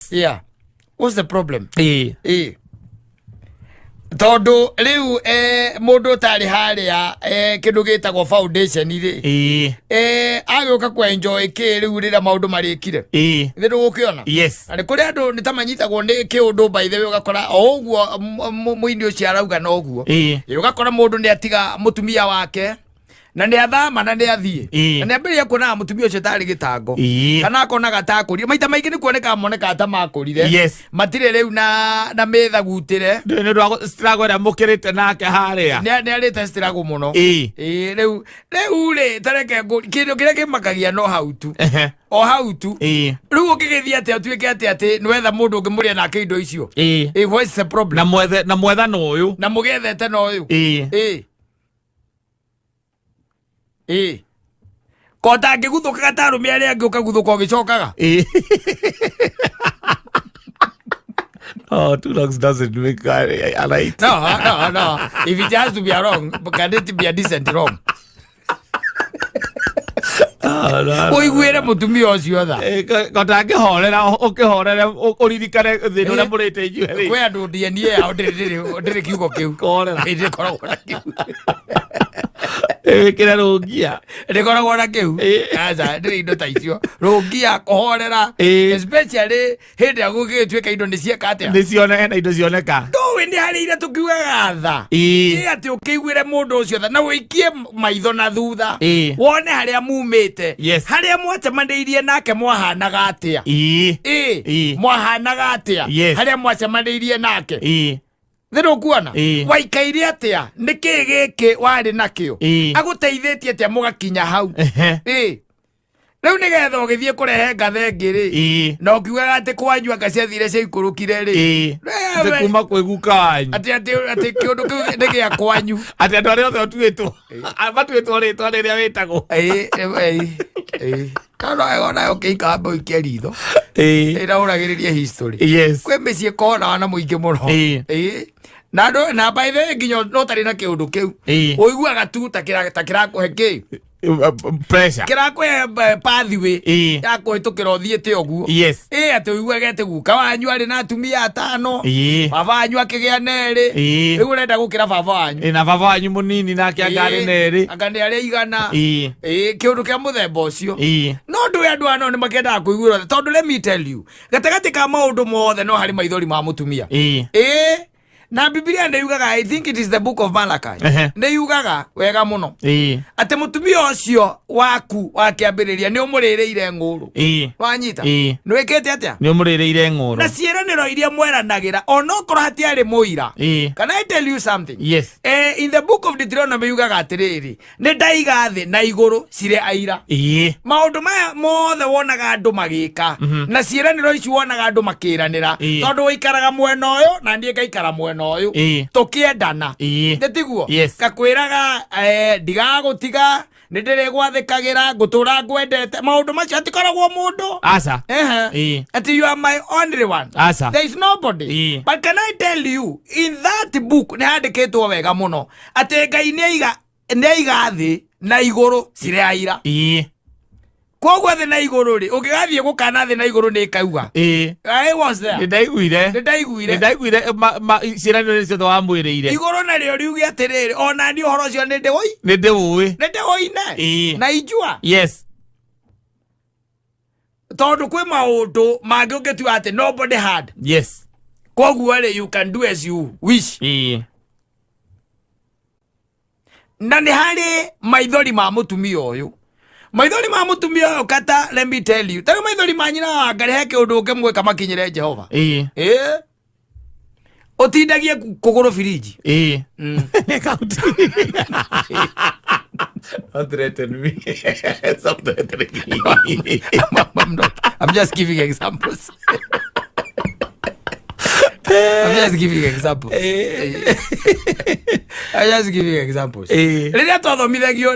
Yeah. What's the problem? Todo riu mundu tari haria kindu gitagwo foundation ri agoka kwa enjoy ki riu rira maundu marikire thiru gukiona yes ani kuri andu ni tamanyitagwo ni kiundu by the way ugakora oguo muini ucio arauga no oguo ugakora mundu ni atiga mutumia wake na ni athama na ni athie na ni ambere kuona mutumia ucio tari gitango kana akona gatakuri maita maingi ni kuoneka moneka atamakurire matire riu na metha gutire ni ndo strago ra mukirite nake haria ni arite strago muno riu ri tareke kindu kiria kimakagia no hautu o hautu riu ukigithia ati atuike ati nwetha mundu ungimuria nake indo icio what's the problem na mwetha no uyu na mugethete no uyu kota ngiguthuka gatarume aria angi ukaguthuka ugicokaga oh, two dogs doesn't make a right. No. If it has to be a wrong, can it be a decent wrong? Uiguire mutumia ucio tha kota ngihorera ukihorera uririkane thina uria murite inyuĩ kwe andu DNA yao ndiri kiugo kiu korera ndikoragwo na kiu kira rungia ndikoragwo na kiu aza ndiri indo ta icio rungia kuhorera especially hindi ya gugituika indo nicieka atia nicione na indo cioneka nduwi ndi hari ira tukiugaga tha ati ukiguire mundu ucio tha na wikie maitho na thutha wone haria mumite haria mwacemanirie nake mwahanaga atia mwahanaga atia haria mwacemanirie nake thiru kuona waikaire atia niki giki wari nakio aguteithitie atia mugakinya hau riu nigetha ugithie kurehe ngathe ngiri na ukiugaga ati kwanyu ngaciathire cia ikurukire ri kuma kwigukanyu ati kiundu kiu ni gia kwanyu ati andu aria othe tuitwo batuitwo ritwa riria witagwo kana ona ukiikamba uikie ritho irauragiririe history kwi micii kona na muingi muno na by the way nginya no tari na kiundu kiu uiguaga tu ta kirakuhe ki pressure kirakwe pathway ya kuhitukira uthiite oguo ati uiguaga ati guka wanyu ari na atumia atano baba wanyu akigia neri riu urenda gukira baba wanyu na baba wanyu munini nake angari neri angani ari igana kiundu kia muthemba ucio no ndu andu ano ni makenda kuiguira tondu let me tell you gatagati ka maundu mothe no hari maithori ma mutumia na Biblia ndeyugaga I think it is the book of Malachi ndeyugaga wega muno ati mutumia ucio waku wakiambiriria ni umurireire nguru wanyita nwekete atia ni umurireire nguru na ciiraniro iria mweranagira onokoro hatiari muira can I tell you something in the book of Deuteronomy yugaga atiriri ni ndaiga thi na iguru cire aira maundu maya mothe wonaga andu magika na ciiraniro ici wonaga andu makiranira tondu wikaraga mwena uyu na ndie ngaikara mwena uyu tukiendana ndetiguo gakwiraga ndigagutiga nindire gwathikagira ngutura ngwendete maundu macio atikoragwo mundu asa ati you are my only one there is nobody but can I tell you in that book ni handikitwo wega muno ati Ngai neiga thi na iguru cire aira koguo thi na iguru ri ungigathie gukana thi na iguru ni kauga I was there ndaiguire ciraniro cio twa mwiriire iguru na rio riuge atiriri ona ni uhoro cio ni ndiwoine na ijua tondu kwi maundu mangi ungitua ati nobody had koguo ri you can do as you wish na ni hari maithori ma mutumia uyu maithori ma mutumia uyu kata let me tell you tari maithori ma nyina ngarehe kiundu kimwe kama kinyire Jehova utindagie kuguru firiji don't threaten me stop threatening me I'm just giving examples I'm just giving examples. Riria twathomithagio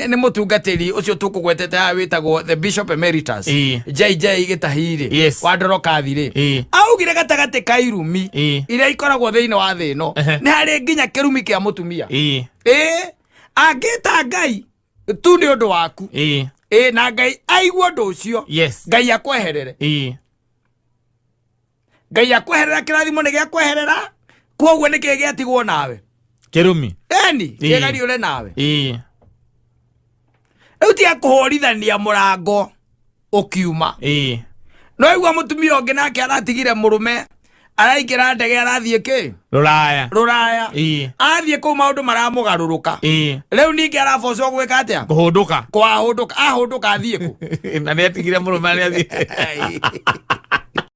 ni mutungatiri ucio tukugwetete ha witagwo the Bishop Emeritus JJ Gitahiri wa Ndorokathi ri augire gatagati ka irumi iria ikoragwo thiini wa thi no ni hari nginya kirumi kia mutumia angita Ngai tu ni undu waku na Ngai aigua undu ucio Ngai akweherere Ngai akweherera kirathimo ni gia kweherera koguo ni kä gä atigwo nawe Kirumi eni kä gari å re nawe rä u tia kå horithania må rango å kiuma no igua må tumia å ngä nake aratigire må rå me araingä ra ndege arathiä kä ruraya athiä kå u maå ndå maramå garå rå ka rä u ningä arabocwo gwä ka atä a kå hå ndå ka ahå ndå ka athiä kå na nä atigire må rå me nä athiä